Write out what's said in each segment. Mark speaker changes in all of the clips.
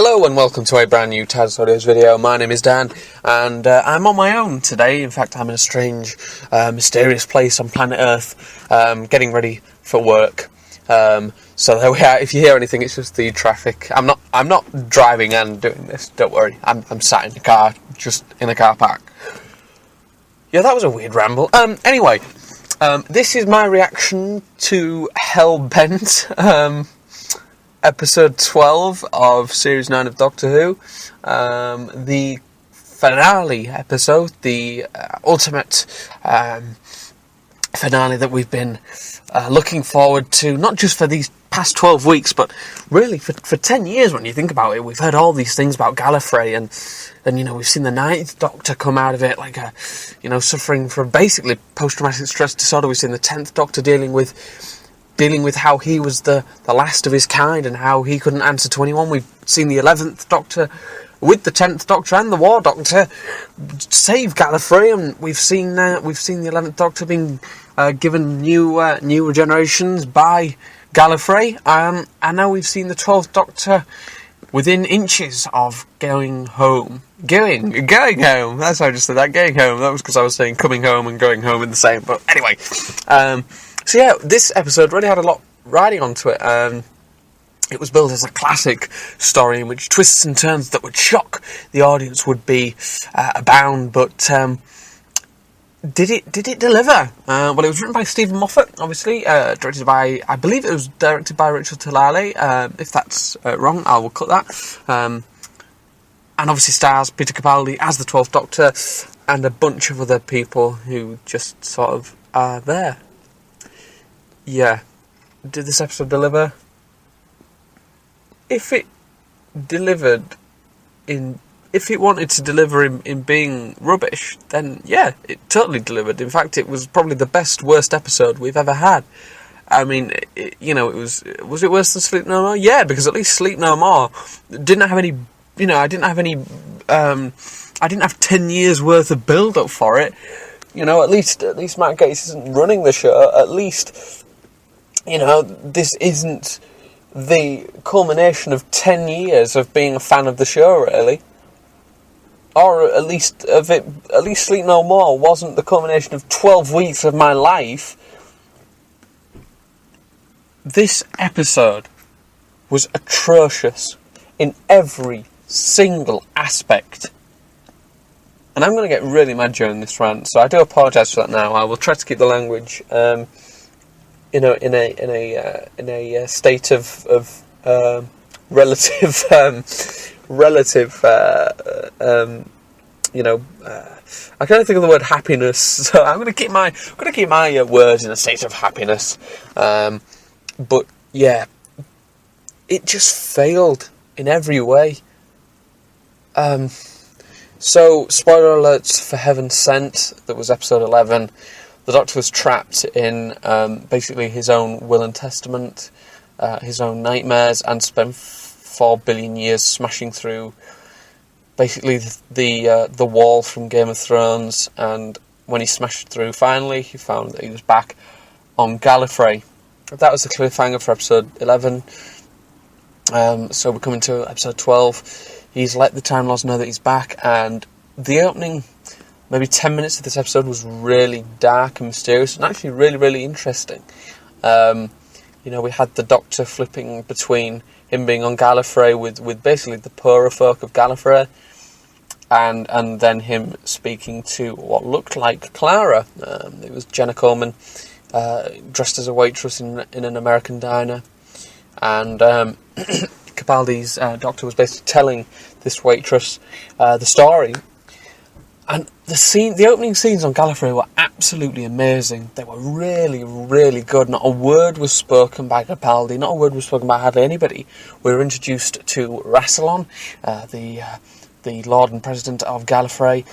Speaker 1: Hello and welcome to a brand new Taz Audios video. My name is Dan and I'm on my own today. In fact, I'm in a strange, mysterious place on planet Earth, getting ready for work. So there we are. If you hear anything, it's just the traffic. I'm not driving and doing this, don't worry. I'm sat in the car, just in the car park. Yeah, that was a weird ramble. Anyway, this is my reaction to Hellbent, Episode 12 of Series 9 of Doctor Who, the finale episode, the ultimate finale that we've been looking forward to, not just for these past 12 weeks, but really for 10 years when you think about it. We've heard all these things about Gallifrey, and you know, we've seen the Ninth Doctor come out of it, like suffering from basically post-traumatic stress disorder. We've seen the 10th Doctor dealing with how he was the last of his kind and how he couldn't answer to anyone. We've seen the 11th Doctor with the 10th Doctor and the War Doctor save Gallifrey, and we've seen the 11th Doctor being given new regenerations by Gallifrey, and now we've seen the 12th Doctor within inches of going home. Going home. That's how I just said that. Going home. That was because I was saying coming home and going home in the same. But anyway. So yeah, this episode really had a lot riding onto it. It was billed as a classic story in which twists and turns that would shock the audience would be abound, but did it deliver? Well, it was written by Stephen Moffat, obviously, directed by, I believe it was directed by Rachel Talalay. If that's wrong, I will cut that. And obviously stars Peter Capaldi as the 12th Doctor, and a bunch of other people who just sort of are there. Yeah. Did this episode deliver? If it wanted to deliver in being rubbish, then yeah, it totally delivered. In fact, it was probably the worst episode we've ever had. I mean, it was it worse than Sleep No More? Yeah, because at least Sleep No More didn't have any, I didn't have 10 years worth of build up for it. At least Matt Gaetz isn't running the show. At least, this isn't the culmination of 10 years of being a fan of the show, really. Or at least Sleep No More wasn't the culmination of 12 weeks of my life. This episode was atrocious in every single aspect. And I'm going to get really mad during this rant, so I do apologise for that now. I will try to keep the language in a state of relative I can't think of the word happiness, so I'm going to keep my words in a state of happiness. But yeah, it just failed in every way. So, spoiler alerts for Heaven Sent, that was episode 11. The Doctor was trapped in basically his own will and testament, his own nightmares, and spent 4 billion years smashing through basically the wall from Game of Thrones. And when he smashed through finally, he found that he was back on Gallifrey. That was the cliffhanger for episode 11. So we're coming to episode 12. He's let the Time Lords know that he's back, and the opening, maybe 10 minutes of this episode, was really dark and mysterious, and actually really, really interesting. We had the Doctor flipping between him being on Gallifrey with basically the poorer folk of Gallifrey, and then him speaking to what looked like Clara. It was Jenna Coleman, dressed as a waitress in an American diner, and Capaldi's Doctor was basically telling this waitress the story. And the opening scenes on Gallifrey were absolutely amazing. They were really, really good. Not a word was spoken by Capaldi. Not a word was spoken by hardly anybody. We were introduced to Rassilon, the Lord and President of Gallifrey,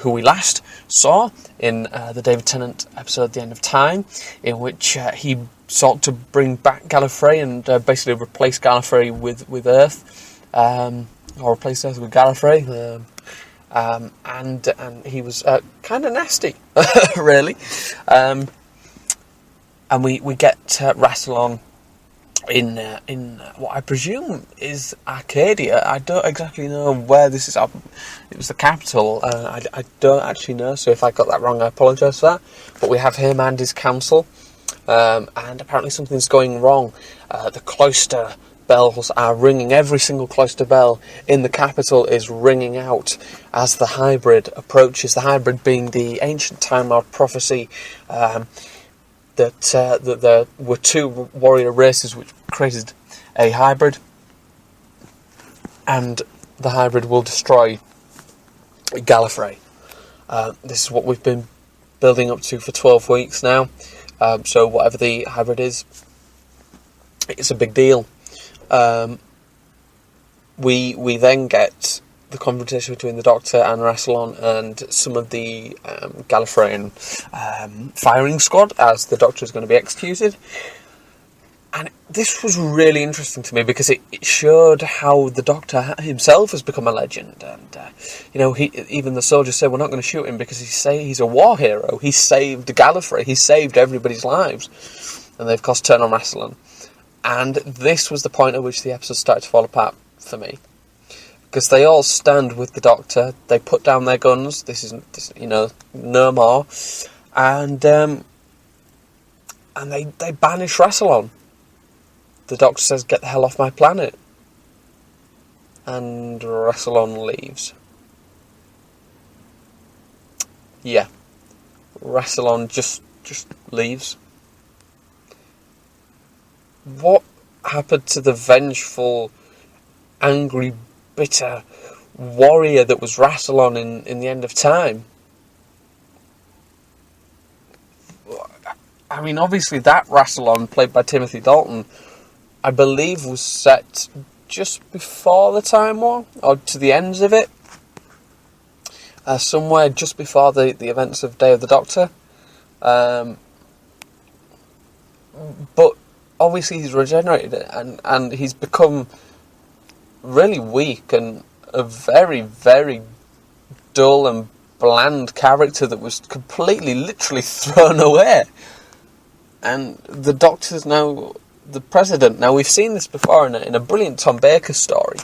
Speaker 1: who we last saw in the David Tennant episode, The End of Time, in which he sought to bring back Gallifrey and basically replace Gallifrey with Earth, or replace Earth with Gallifrey. And he was kind of nasty, really. And we get Rassilon in what I presume is Arcadia. I don't exactly know where this is. It was the capital. I don't actually know, so if I got that wrong, I apologise for that. But we have him and his council, and apparently something's going wrong. The cloister bells are ringing. Every single cloister bell in the capital is ringing out as the hybrid approaches. The hybrid being the ancient Time Lord prophecy that there were two warrior races which created a hybrid, and the hybrid will destroy Gallifrey. This is what we've been building up to for 12 weeks now. So whatever the hybrid is, it's a big deal. We then get the confrontation between the Doctor and Rassilon and some of the Gallifreyan firing squad as the Doctor is going to be executed. And this was really interesting to me because it showed how the Doctor himself has become a legend. And, even the soldiers say, we're not going to shoot him because he's a war hero. He saved Gallifrey. He saved everybody's lives. And they, of course, turn on Rassilon. And this was the point at which the episode started to fall apart for me. Because they all stand with the Doctor. They put down their guns. No more. And they banish Rassilon. The Doctor says, get the hell off my planet. And Rassilon leaves. Yeah. Rassilon just leaves. What happened to the vengeful, angry, bitter warrior that was Rassilon in the end of time? I mean, obviously that Rassilon, played by Timothy Dalton, I believe was set just before the Time War, or to the ends of it. Somewhere just before the events of Day of the Doctor. But obviously he's regenerated it, and he's become really weak and a very, very dull and bland character that was completely, literally thrown away. And the Doctor's now the President. Now, we've seen this before in a brilliant Tom Baker story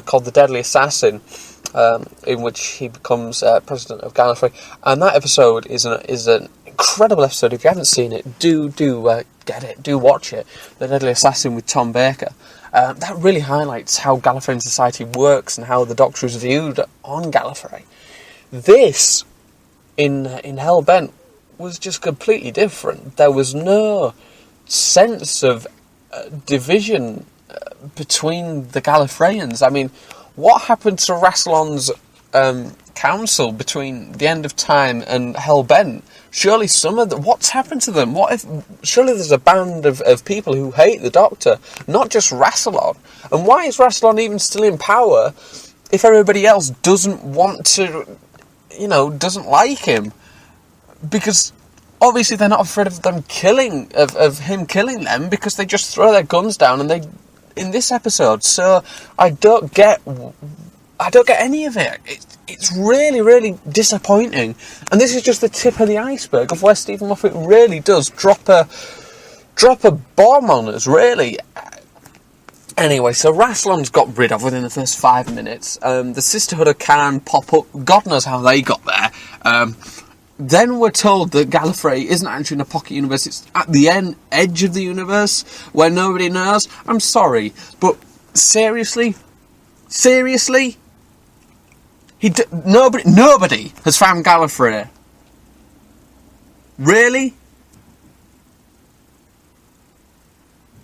Speaker 1: called The Deadly Assassin, in which he becomes President of Gallifrey. And that episode is an incredible episode. If you haven't seen it, do get it, do watch it. The Deadly Assassin with Tom Baker. That really highlights how Gallifreyan society works and how the Doctor is viewed on Gallifrey. This, in Hellbent, was just completely different. There was no sense of division between the Gallifreyans. I mean, what happened to Rassilon's council between the end of time and Hellbent? Surely what's happened to them? Surely there's a band of people who hate the Doctor, not just Rassilon. And why is Rassilon even still in power if everybody else doesn't want to, doesn't like him? Because obviously they're not afraid of him killing them, because they just throw their guns down and in this episode. So I don't get any of it. It's really, really disappointing. And this is just the tip of the iceberg of where Stephen Moffat really does drop a bomb on us, really. Anyway, so Rassilon's got rid of within the first 5 minutes. The Sisterhood of Khan pop up. God knows how they got there. Then we're told that Gallifrey isn't actually in a pocket universe. It's at the edge of the universe where nobody knows. I'm sorry, but seriously? Nobody has found Gallifrey. Really?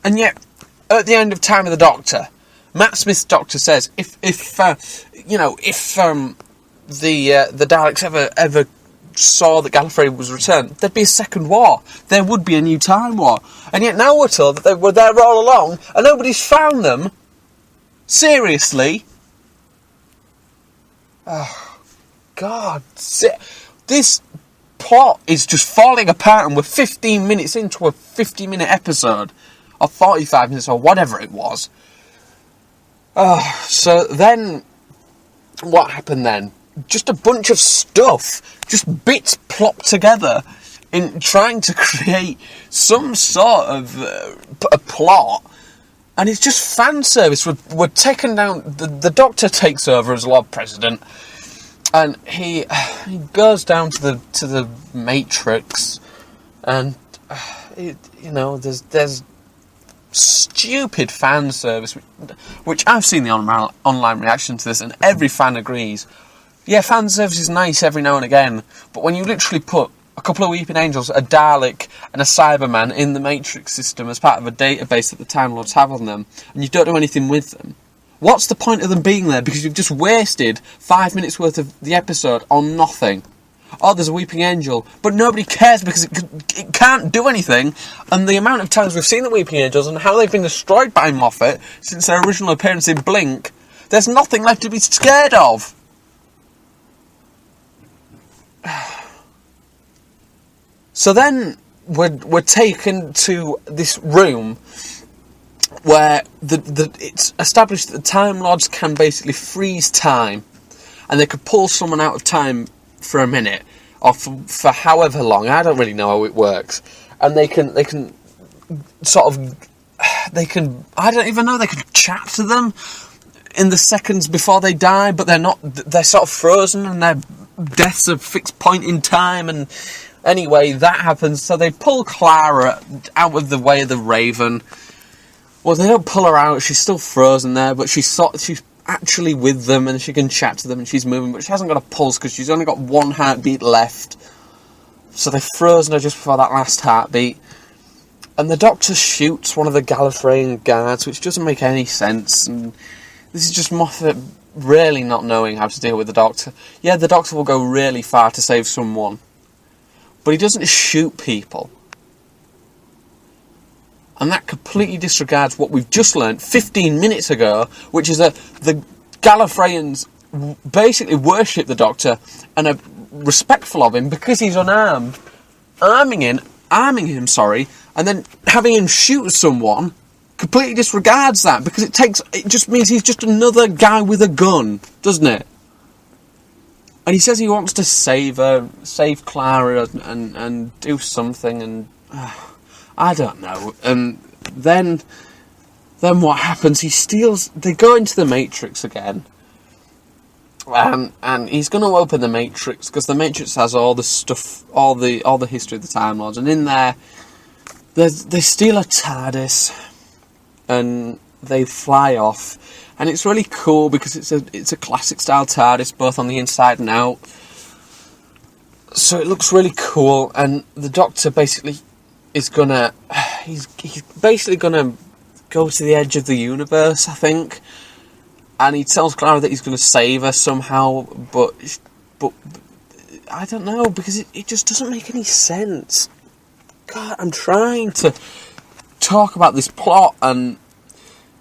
Speaker 1: And yet, at the end of Time of the Doctor, Matt Smith's Doctor says, if the Daleks ever saw that Gallifrey was returned, there'd be a second war. There would be a new Time War. And yet now we're told that they were there all along and nobody's found them. Seriously? Oh, God. This plot is just falling apart, and we're 15 minutes into a 50-minute episode. Or 45 minutes, or whatever it was. So then, what happened then? Just a bunch of stuff, just bits plopped together in trying to create some sort of a plot And it's just fan service. We're taken down. The Doctor takes over as Lord President, and he goes down to the Matrix, and there's stupid fan service, which I've seen the online reaction to this, and every fan agrees. Yeah, fan service is nice every now and again, but when you literally put a couple of Weeping Angels, a Dalek, and a Cyberman in the Matrix system as part of a database that the Time Lords have on them, and you don't do anything with them, what's the point of them being there? Because you've just wasted 5 minutes worth of the episode on nothing. Oh, there's a Weeping Angel, but nobody cares because it can't do anything. And the amount of times we've seen the Weeping Angels and how they've been destroyed by Moffat since their original appearance in Blink, there's nothing left to be scared of. So then we're taken to this room where it's established that the Time Lords can basically freeze time, and they could pull someone out of time for a minute, or for however long. I don't really know how it works. And they can I don't even know, they can chat to them in the seconds before they die, but they're sort of frozen, and their death's a fixed point in time. And anyway, that happens, so they pull Clara out of the way of the Raven. Well, they don't pull her out, she's still frozen there, but she's actually with them, and she can chat to them, and she's moving, but she hasn't got a pulse because she's only got one heartbeat left. So they've frozen her just before that last heartbeat, and the Doctor shoots one of the Gallifreyan guards, which doesn't make any sense. And this is just Moffat really not knowing how to deal with the Doctor. Yeah, the Doctor will go really far to save someone, but he doesn't shoot people. And that completely disregards what we've just learnt 15 minutes ago, which is that the Gallifreyans basically worship the Doctor and are respectful of him because he's unarmed. Arming him, and then having him shoot someone completely disregards that, because it just means he's just another guy with a gun, doesn't it? And he says he wants to save Clara and do something, and I don't know. And then what happens? They go into the Matrix again, and he's going to open the Matrix because the Matrix has all the stuff, all the history of the Time Lords, and in there, they steal a TARDIS, and they fly off. And it's really cool because it's a classic style TARDIS, both on the inside and out. So it looks really cool, and the Doctor basically is he's basically gonna go to the edge of the universe, I think. And he tells Clara that he's gonna save her somehow, but I don't know, because it just doesn't make any sense. God, I'm trying to talk about this plot, and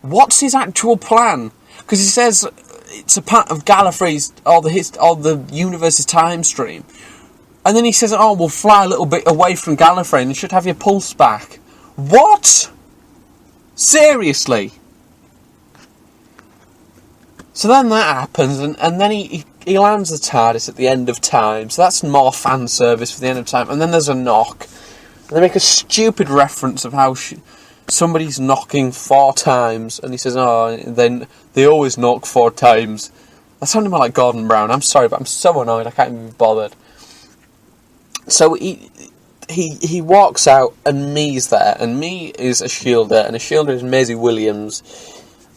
Speaker 1: what's his actual plan? Because he says it's a part of Gallifrey's, all the universe's time stream. And then he says, oh, we'll fly a little bit away from Gallifrey and you should have your pulse back. What? Seriously? So then that happens, and then he lands the TARDIS at the end of time. So that's more fan service for the end of time. And then there's a knock. And they make a stupid reference of how somebody's knocking 4 times, and he says, oh, then they always knock 4 times. That sounded more like Gordon Brown. I'm sorry, but I'm so annoyed I can't even be bothered. So he walks out, and Mee's there, and Mee is a Shielder, and a Shielder is Maisie Williams,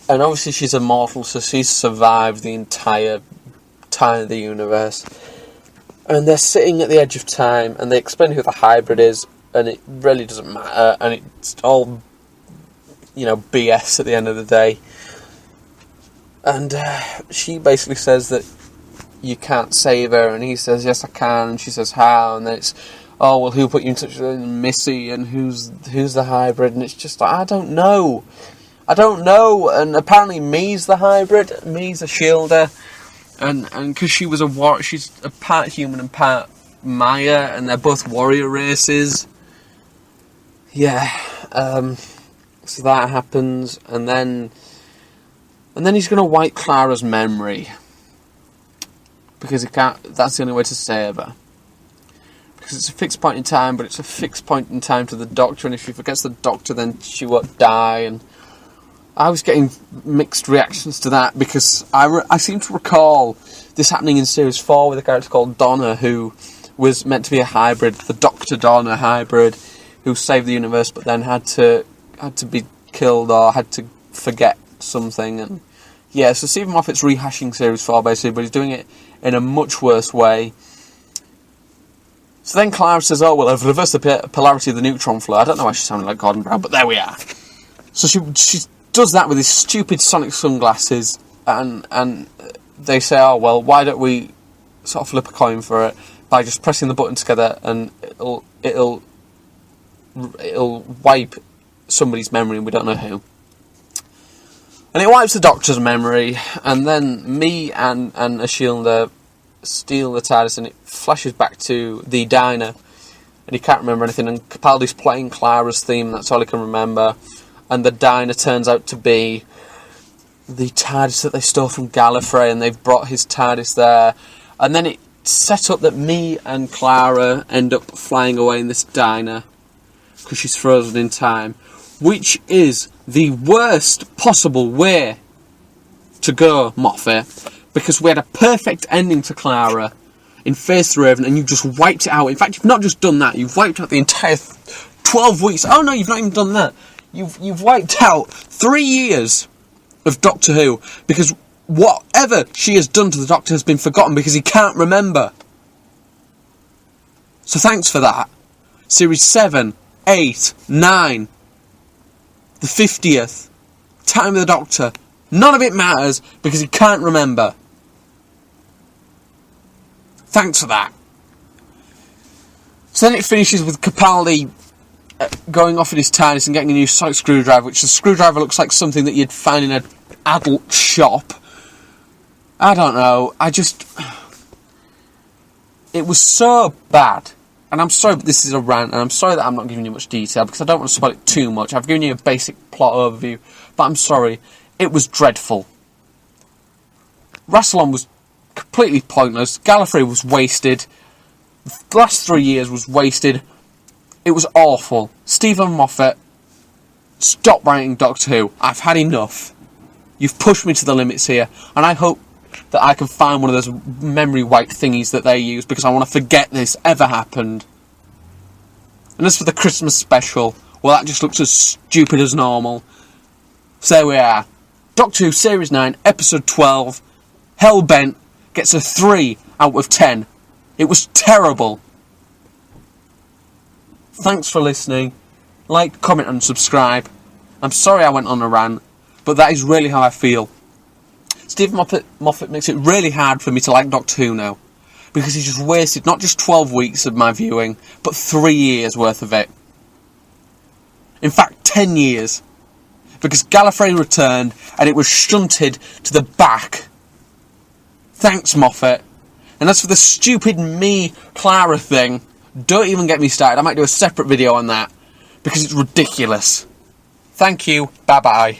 Speaker 1: and obviously she's immortal, so she's survived the entire time of the universe. And they're sitting at the edge of time, and they explain who the hybrid is, and it really doesn't matter, and it's all, BS at the end of the day. And she basically says that you can't save her, and he says, yes I can, and she says, how? And then it's, oh, well, who put you in touch with Missy, and who's the hybrid? And it's just like, I don't know, and apparently Mee's the hybrid, Mee's a Shielder, and because she's a part human and part Maya, and they're both warrior races. Yeah, so that happens, and then he's going to wipe Clara's memory, because he can't. That's the only way to save her. Because it's a fixed point in time, but it's a fixed point in time to the Doctor, and if she forgets the Doctor, then she won't die. And I was getting mixed reactions to that, because I seem to recall this happening in Series 4 with a character called Donna, who was meant to be a hybrid, the Dr. Donna hybrid, who saved the universe but then had to be killed or had to forget something. And yeah, so Stephen Moffat's rehashing Series 4 basically, but he's doing it in a much worse way. So then Clara says, oh, well, I've reversed the polarity of the neutron flow. I don't know why she sounded like Gordon Brown, but there we are. So she does that with his stupid sonic sunglasses, and they say, oh, well, why don't we sort of flip a coin for it by just pressing the button together, and it'll wipe somebody's memory, and we don't know who. And it wipes the Doctor's memory, and then me and Ashilda steal the TARDIS, and it flashes back to the diner, and he can't remember anything, and Capaldi's playing Clara's theme, that's all he can remember, and the diner turns out to be the TARDIS that they stole from Gallifrey, and they've brought his TARDIS there, and then it's set up that me and Clara end up flying away in this diner, because she's frozen in time, which is the worst possible way to go, Moffat, because we had a perfect ending to Clara in Face the Raven, and you just wiped it out. In fact, you've not just done that, you've wiped out the entire 12 weeks. Oh no, you've not even done that. You've wiped out 3 years of Doctor Who, because whatever she has done to the Doctor has been forgotten because he can't remember. So thanks for that. Series 7, 8, 9, the 50th, Time of the Doctor. None of it matters because he can't remember. Thanks for that. So then it finishes with Capaldi going off in his TARDIS and getting a new sonic screwdriver, which the screwdriver looks like something that you'd find in an adult shop. I don't know. It was so bad. And I'm sorry, but this is a rant, and I'm sorry that I'm not giving you much detail, because I don't want to spoil it too much. I've given you a basic plot overview, but I'm sorry. It was dreadful. Rassilon was completely pointless. Gallifrey was wasted. The last 3 years was wasted. It was awful. Stephen Moffat, stop writing Doctor Who. I've had enough. You've pushed me to the limits here, and I hope that I can find one of those memory wipe thingies that they use, because I want to forget this ever happened. And as for the Christmas special, well, that just looks as stupid as normal. So there we are. Doctor Who Series 9, Episode 12, Hellbent, gets a 3 out of 10. It was terrible. Thanks for listening. Like, comment and subscribe. I'm sorry I went on a rant, but that is really how I feel. Stephen Moffat makes it really hard for me to like Doctor Who now, because he's just wasted not just 12 weeks of my viewing, but 3 years worth of it. In fact, 10 years. Because Gallifrey returned, and it was shunted to the back. Thanks, Moffat. And as for the stupid me, Clara thing, don't even get me started. I might do a separate video on that, because it's ridiculous. Thank you. Bye-bye.